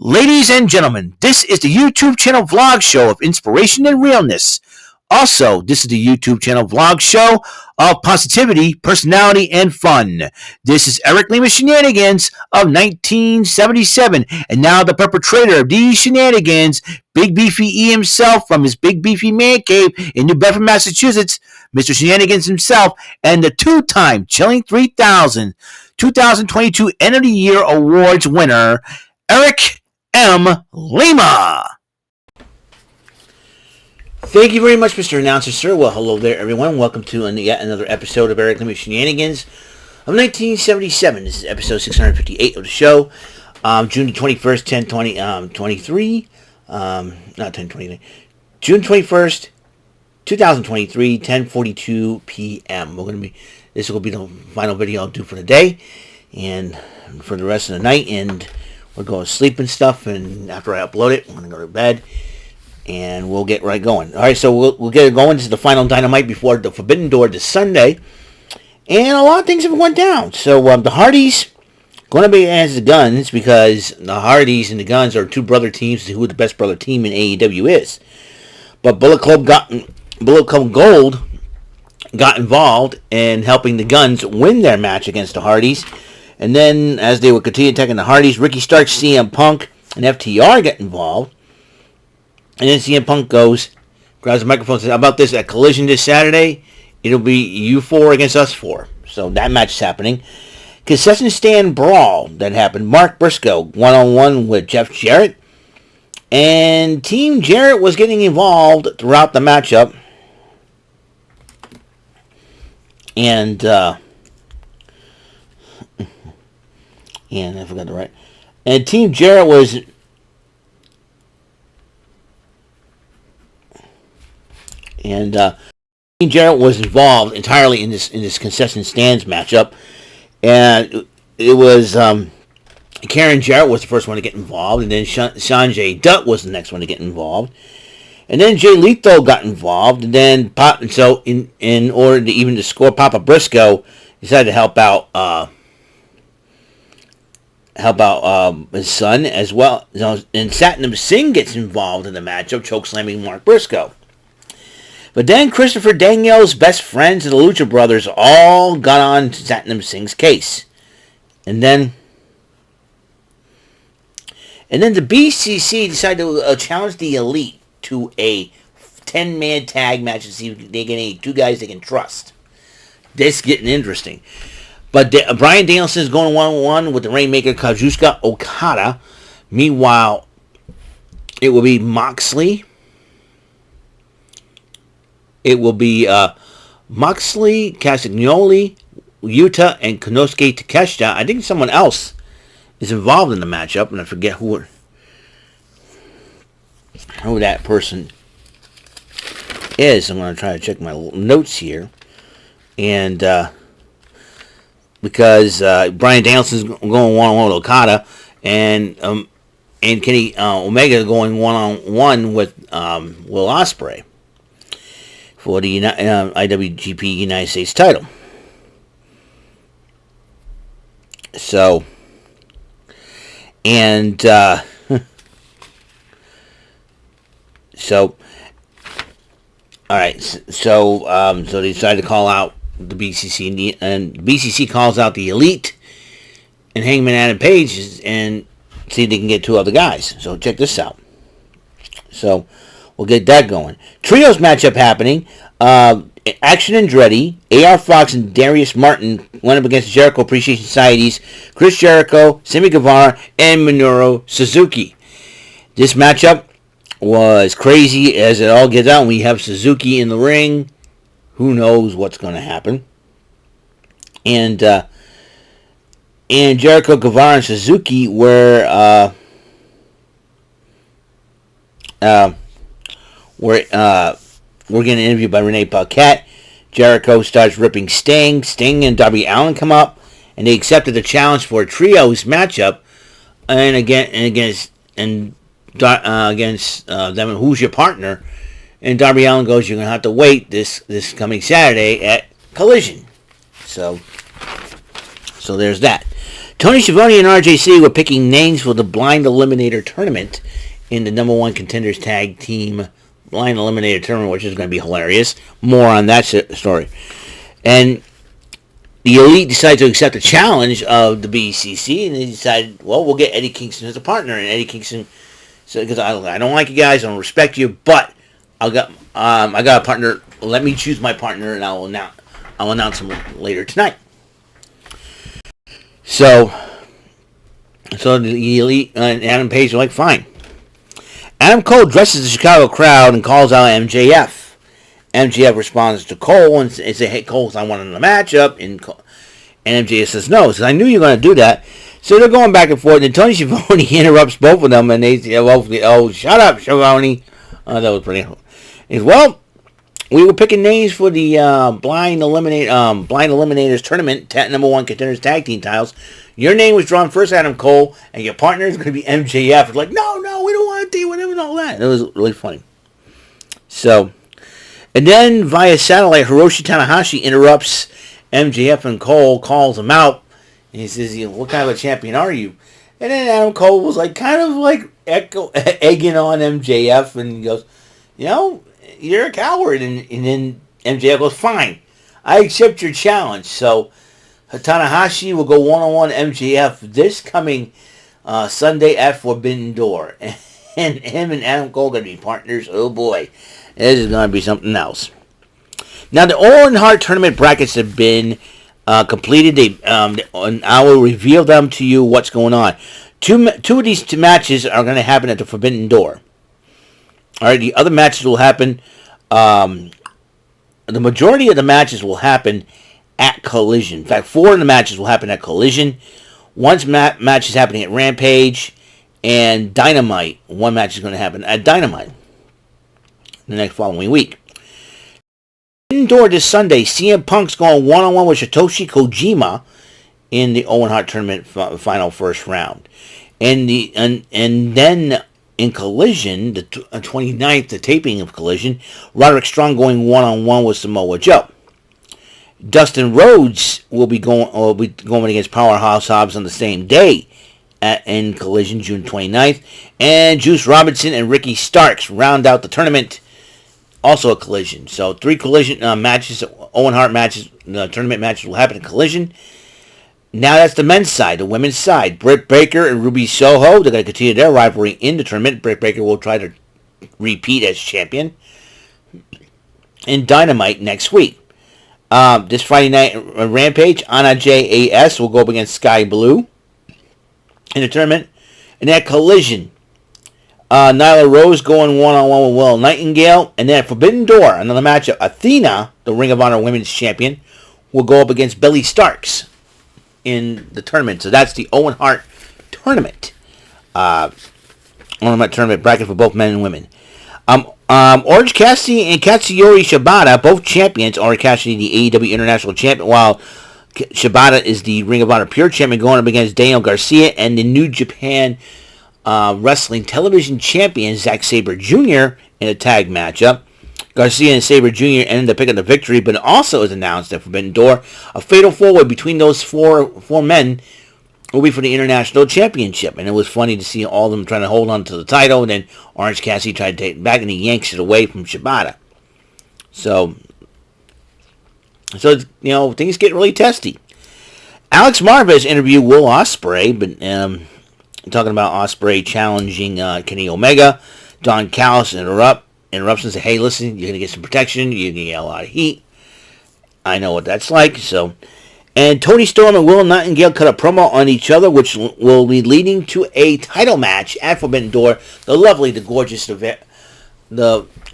Ladies and gentlemen, this is the YouTube channel vlog show of inspiration and realness. Also, this is the YouTube channel vlog show of positivity, personality, and fun. This is Eric Lima Shenanigans of 1977, and now the perpetrator of these shenanigans, Big Beefy E himself from his Big Beefy Man Cave in New Bedford, Massachusetts, Mr. Shenanigans himself, and the two-time Chilling 3000 2022 End of the Year Awards winner, Eric M. Lima. Thank you very much, Mr. Announcer, sir. Well, hello there, everyone. Welcome to yet another episode of Eric Lima Shenanigans of 1977. This is episode 658 of the show. June 21st, 10/20, not 10/20, June 21st, 2023, 10:42 p.m. This will be the final video I'll do for the day and for the rest of the night, and we'll go to sleep and stuff, and after I upload it, I'm going to go to bed, and we'll get right going. All right, so we'll get it going. This is the final Dynamite before the Forbidden Door this Sunday, and a lot of things have went down. So the Hardys going to be as the Guns, because the Hardys and the Guns are two brother teams who the best brother team in AEW is. But Bullet Club Gold got involved in helping the Guns win their match against the Hardys. And then, as they would continue attacking the Hardys, Ricky Starks, CM Punk, and FTR get involved. And then CM Punk grabs the microphone and says, "How about this, at Collision this Saturday, it'll be you four against us four." So that match is happening. Concession stand brawl that happened. Mark Briscoe one-on-one with Jeff Jarrett. And Team Jarrett was getting involved throughout the matchup. And I forgot the right. And Team Jarrett was involved entirely in this concession stands matchup, and it was Karen Jarrett was the first one to get involved, and then Sanjay Dutt was the next one to get involved, and then Jay Lethal got involved, and then so in order to even to score, Papa Briscoe decided to help out his son as well. And Satnam Singh gets involved in the matchup, chokeslamming Mark Briscoe. But then Christopher Daniels' best friends and the Lucha Brothers all got on to Satnam Singh's case. And then the BCC decided to challenge the Elite to a 10-man tag match to see if they get any two guys they can trust. This getting interesting. But Bryan Danielson is going one-on-one with the Rainmaker Kazuchika Okada. Meanwhile, it will be Moxley. It will be Moxley, Castagnoli, Yuta, and Konosuke Takeshita. I think someone else is involved in the matchup, and I forget who that person is. I'm going to try to check my notes here. And because Bryan Danielson's going one-on-one with Okada, and Kenny Omega is going one-on-one with Will Ospreay for the IWGP United States title. So, and so, all right. So they decided to call out the BCC, and BCC calls out the Elite and Hangman Adam Page and see if they can get two other guys. So check this out. So we'll get that going. Trios matchup happening. Action Andretti, AR Fox, and Darius Martin went up against Jericho Appreciation Society's Chris Jericho, Sammy Guevara, and Minoru Suzuki. This matchup was crazy as it all gets out. We have Suzuki in the ring. Who knows what's going to happen? And Jericho, Guevara, and Suzuki were getting interviewed by Renee Paquette. Jericho starts ripping Sting. Sting and Darby Allin come up, and they accepted the challenge for a trios matchup. Against them. Who's your partner? And Darby Allin goes, "You're going to have to wait this coming Saturday at Collision." So there's that. Tony Schiavone and RJC were picking names for the Blind Eliminator Tournament in the number one contenders tag team Blind Eliminator Tournament, which is going to be hilarious. More on that story. And the Elite decided to accept the challenge of the BCC, and they decided, well, we'll get Eddie Kingston as a partner. And Eddie Kingston said, because I don't like you guys, I don't respect you, but I got a partner. Let me choose my partner, and I'll announce him later tonight. So the Elite and Adam Page are like, fine. Adam Cole dresses the Chicago crowd and calls out MJF. MJF responds to Cole and says, hey, Cole, I want a matchup. And MJF says, no. He says, I knew you were going to do that. So they're going back and forth. And Tony Schiavone interrupts both of them. And they say, oh, shut up, Schiavone. That was pretty cool. He says, well, we were picking names for the Blind Eliminators Tournament, number one contenders tag team titles. Your name was drawn first, Adam Cole, and your partner is going to be MJF. It's like, no, we don't want to deal with him and all that. It was really funny. So, and then via satellite, Hiroshi Tanahashi interrupts MJF and Cole, calls him out, and he says, what kind of a champion are you? And then Adam Cole was like, kind of like egging on MJF, and he goes, you're a coward. And then MJF goes, fine, I accept your challenge. So Tanahashi will go one-on-one MJF this coming Sunday at Forbidden Door. And him and Adam Cole are going to be partners. Oh boy, this is going to be something else. Now the Owen Hart tournament brackets have been completed. And I will reveal them to you what's going on. Two of these two matches are going to happen at the Forbidden Door. All right, the other matches will happen. The majority of the matches will happen at Collision. In fact, 4 of the matches will happen at Collision. One match is happening at Rampage, and Dynamite. One match is going to happen at Dynamite the next following week. Indoor this Sunday, CM Punk's going one-on-one with Satoshi Kojima in the Owen Hart tournament final first round. And then in Collision, the 29th, the taping of Collision, Roderick Strong going one-on-one with Samoa Joe. Dustin Rhodes will be going against Powerhouse Hobbs on the same day in Collision, June 29th. And Juice Robinson and Ricky Starks round out the tournament, also a Collision. So 3 Collision matches, Owen Hart matches, tournament matches will happen in Collision. Now that's the men's side. The women's side, Britt Baker and Ruby Soho, they're going to continue their rivalry in the tournament. Britt Baker will try to repeat as champion in Dynamite next week. This Friday night, Rampage, Anna J.A.S. will go up against Sky Blue in the tournament. And at Collision, Nyla Rose going one-on-one with Will Nightingale. And then at Forbidden Door, another matchup, Athena, the Ring of Honor Women's Champion, will go up against Billy Starks in the tournament. So that's the Owen Hart tournament. Tournament bracket for both men and women. Orange Cassidy and Katsuyori Shibata, both champions. Orange Cassidy, the AEW International Champion, while Shibata is the Ring of Honor Pure Champion, going up against Daniel Garcia and the New Japan Wrestling Television Champion, Zack Sabre Jr. in a tag matchup. Garcia and Sabre Jr. ended up picking the victory, but also is announced at Forbidden Door, a fatal four-way between those four men will be for the International Championship. And it was funny to see all of them trying to hold on to the title, and then Orange Cassidy tried to take it back, and he yanks it away from Shibata. So things get really testy. Alex Marvez interviewed Will Ospreay, but talking about Ospreay challenging Kenny Omega. Don Callis interrupts and says, hey, listen, you're going to get some protection. You're going to get a lot of heat. I know what that's like. So, and Tony Storm and Will Nightingale cut a promo on each other, which will be leading to a title match at Forbidden Door. The lovely, the gorgeous, the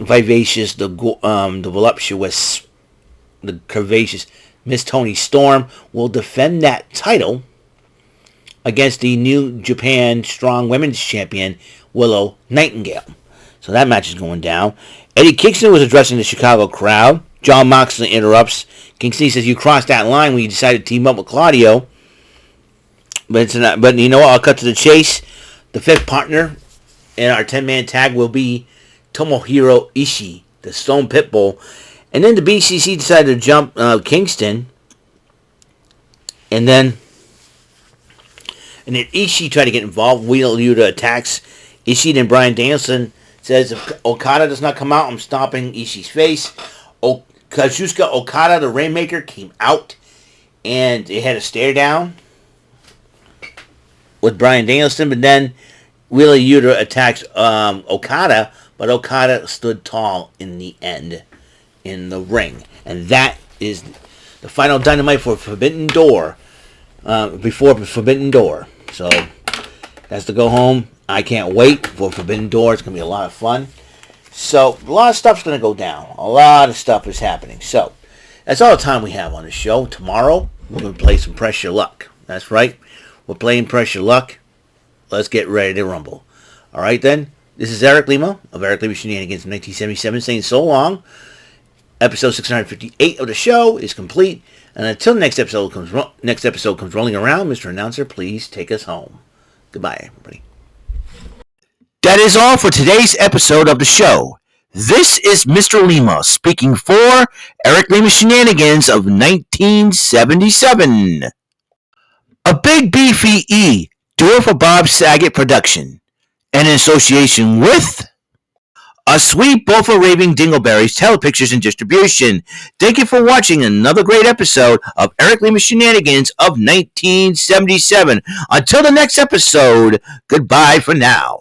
vivacious, the voluptuous, the curvaceous Miss Tony Storm will defend that title against the New Japan Strong Women's Champion, Willow Nightingale. So that match is going down. Eddie Kingston was addressing the Chicago crowd. John Moxley interrupts. Kingston says, you crossed that line when you decided to team up with Claudio. But you know what? I'll cut to the chase. The 5th partner in our 10-man tag will be Tomohiro Ishii, the Stone Pitbull. And then the BCC decided to jump Kingston. And then And then Ishii tried to get involved. Wheeler Yuta attacks Ishii. Then Bryan Danielson says, if Okada does not come out, I'm stomping Ishii's face. Kazuchika Okada, the Rainmaker, came out. And they had a stare down with Bryan Danielson. But then Wheeler Yuta attacks Okada. But Okada stood tall in the end in the ring. And that is the final Dynamite for Forbidden Door. Before Forbidden Door. So, that's to go home. I can't wait for Forbidden Door. It's going to be a lot of fun. So, a lot of stuff's going to go down. A lot of stuff is happening. So, that's all the time we have on the show. Tomorrow, we're going to play some Press Your Luck. That's right. We're playing Press Your Luck. Let's get ready to rumble. All right, then. This is Eric Lima of Eric Lima Shenanigans in 1977 saying so long. Episode 658 of the show is complete. And until the next episode comes rolling around, Mr. Announcer, please take us home. Goodbye, everybody. That is all for today's episode of the show. This is Mr. Lima speaking for Eric Lima Shenanigans of 1977. A Big Beefy E, doer for Bob Saget production. And in association with A Sweet Bowl for Raving Dingleberries Telepictures and Distribution. Thank you for watching another great episode of Eric Lima Shenanigans of 1977. Until the next episode, goodbye for now.